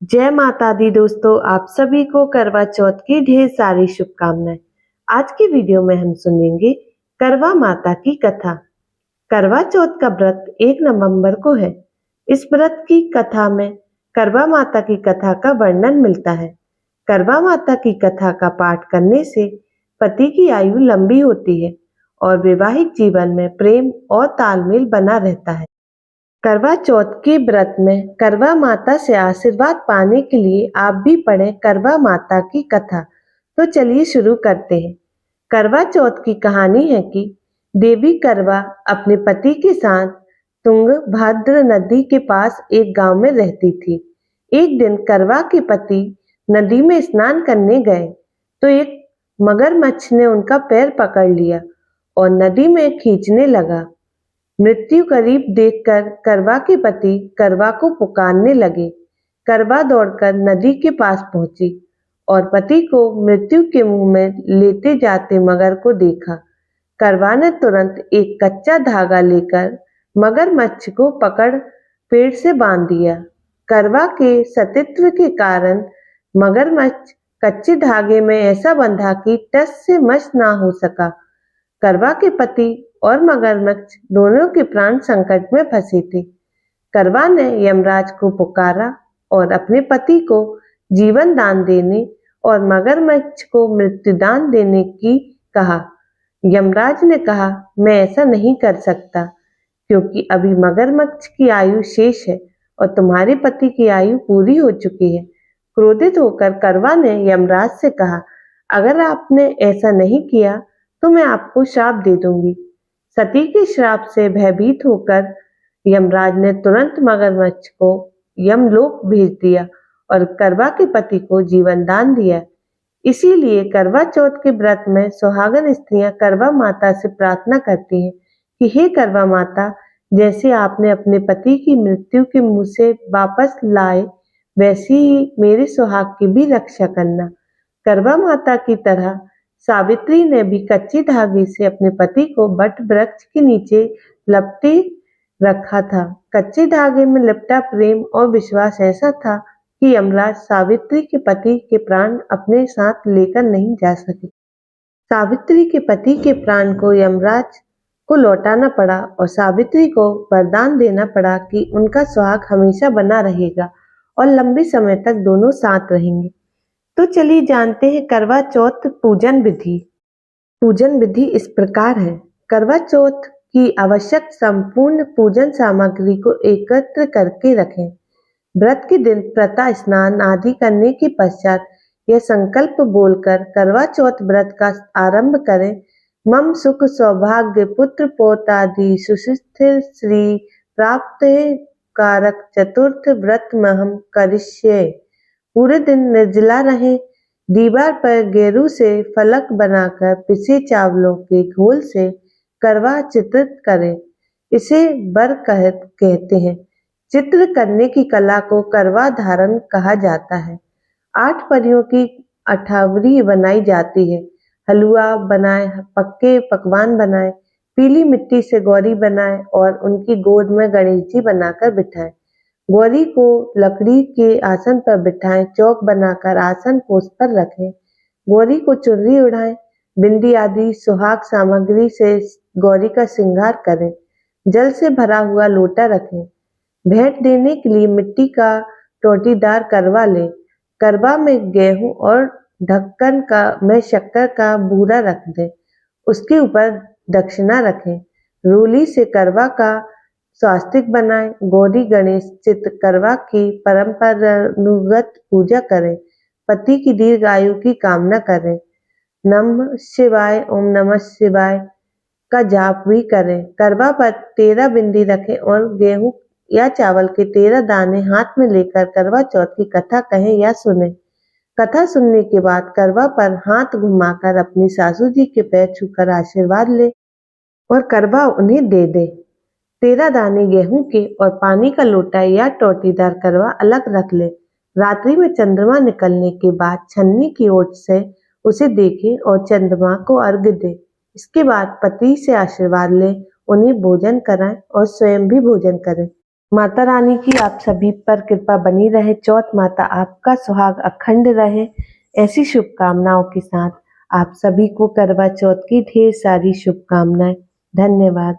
जय माता दी दोस्तों, आप सभी को करवा चौथ की ढेर सारी शुभकामनाएं। आज की वीडियो में हम सुनेंगे करवा माता की कथा। करवा चौथ का व्रत 1 नवंबर को है। इस व्रत की कथा में करवा माता की कथा का वर्णन मिलता है। करवा माता की कथा का पाठ करने से पति की आयु लंबी होती है और वैवाहिक जीवन में प्रेम और तालमेल बना रहता है। करवा चौथ के व्रत में करवा माता से आशीर्वाद पाने के लिए आप भी पढ़ें करवा माता की कथा। तो चलिए शुरू करते हैं। करवा चौथ की कहानी है कि देवी करवा अपने पति के साथ तुंगभद्र नदी के पास एक गांव में रहती थी। एक दिन करवा के पति नदी में स्नान करने गए तो एक मगरमच्छ ने उनका पैर पकड़ लिया और नदी में खींचने लगा। मृत्यु करीब देखकर करवा के पति करवा को पुकारने लगे। करवा दौड़कर नदी के पास पहुंची और पति को मृत्यु के मुंह में लेते जाते मगर को देखा। करवा ने तुरंत एक कच्चा धागा लेकर मगरमच्छ को पकड़ पेड़ से बांध दिया। करवा के सतीत्व के कारण मगरमच्छ कच्चे धागे में ऐसा बंधा कि टस से मस ना हो सका। करवा के पति और मगरमच्छ दोनों के प्राण संकट में फंसे थे। करवा ने यमराज को पुकारा और अपने पति को जीवन दान देने और मगरमच्छ को मृत्युदान देने की कहा। यमराज ने कहा, मैं ऐसा नहीं कर सकता क्योंकि अभी मगरमच्छ की आयु शेष है और तुम्हारे पति की आयु पूरी हो चुकी है। क्रोधित होकर करवा ने यमराज से कहा, अगर आपने ऐसा नहीं किया तो मैं आपको श्राप दे दूंगी। सती के श्राप से भयभीत होकर यमराज ने तुरंत मगरमच्छ को यमलोक भेज दिया और करवा के पति को जीवन दान दिया। इसीलिए करवा चौथ के व्रत में सुहागन स्त्रियां करवा माता से प्रार्थना करती हैं कि हे करवा माता, जैसे आपने अपने पति की मृत्यु के मुंह से वापस लाए वैसी ही मेरे सुहाग की भी रक्षा करना। करवा माता की तरह सावित्री ने भी कच्चे धागे से अपने पति को वट वृक्ष के नीचे लपटे रखा था। कच्चे धागे में लिपटा प्रेम और विश्वास ऐसा था कि यमराज सावित्री के पति के प्राण अपने साथ लेकर नहीं जा सके। सावित्री के पति के प्राण को यमराज को लौटाना पड़ा और सावित्री को वरदान देना पड़ा कि उनका सुहाग हमेशा बना रहेगा और लंबे समय तक दोनों साथ रहेंगे। तो चलिए जानते हैं करवा चौथ पूजन विधि। पूजन विधि इस प्रकार है। करवा चौथ की आवश्यक संपूर्ण पूजन सामग्री को एकत्र करके रखें। व्रत के दिन प्रातः स्नान आदि करने के पश्चात यह संकल्प बोलकर करवा चौथ व्रत का आरंभ करें। मम सुख सौभाग्य पुत्र पौत्रादि सुस्थिर श्री प्राप्त कारक चतुर्थ व्रत महम करिष्ये। पूरे दिन निर्जला रहे। दीवार पर गेरू से फलक बनाकर पिसे चावलों के घोल से करवा चित्रित करें। इसे बर कहते हैं। चित्र करने की कला को करवा धारण कहा जाता है। 8 परियों की अठावरी बनाई जाती है। हलवा बनाए, पक्के पकवान बनाए, पीली मिट्टी से गौरी बनाए और उनकी गोद में गणेश जी बनाकर बिठाएं। गौरी को लकड़ी के आसन पर बिठाएं, चौक बनाकर आसन पोस्ट पर रखें। गौरी को चुनरी उड़ाएं, बिंदी आदि सुहाग सामग्री से गौरी का श्रृंगार करें। जल से भरा हुआ लोटा रखें। भेंट देने के लिए मिट्टी का टोटीदार करवा लें। करवा में गेहूं और ढक्कन में शक्कर का बूरा रख दें। उसके ऊपर दक्षिणा रखें। रूली से करवा का स्वास्तिक बनाएं। गौरी गणेश चित्र करवा की परंपरानुगत पूजा करें। पति की दीर्घ आयु की कामना करें। नमः शिवाय, ओम नमः शिवाय का जाप भी करें। करवा पर 13 बिंदी रखें और गेहूं या चावल के 13 दाने हाथ में लेकर करवा चौथ की कथा कहें या सुने। कथा सुनने के बाद करवा पर हाथ घुमाकर अपनी सासू जी के पैर छूकर आशीर्वाद ले और करवा उन्हें दे दे। 13 दाने गेहूं के और पानी का लोटा या टोटीदार करवा अलग रख ले। रात्रि में चंद्रमा निकलने के बाद छन्नी की ओट से उसे देखें और चंद्रमा को अर्घ्य दे। इसके बाद पति से आशीर्वाद ले, उन्हें भोजन कराएं और स्वयं भी भोजन करें। माता रानी की आप सभी पर कृपा बनी रहे। चौथ माता आपका सुहाग अखंड रहे। ऐसी शुभकामनाओं के साथ आप सभी को करवा चौथ की ढेर सारी शुभकामनाएं। धन्यवाद।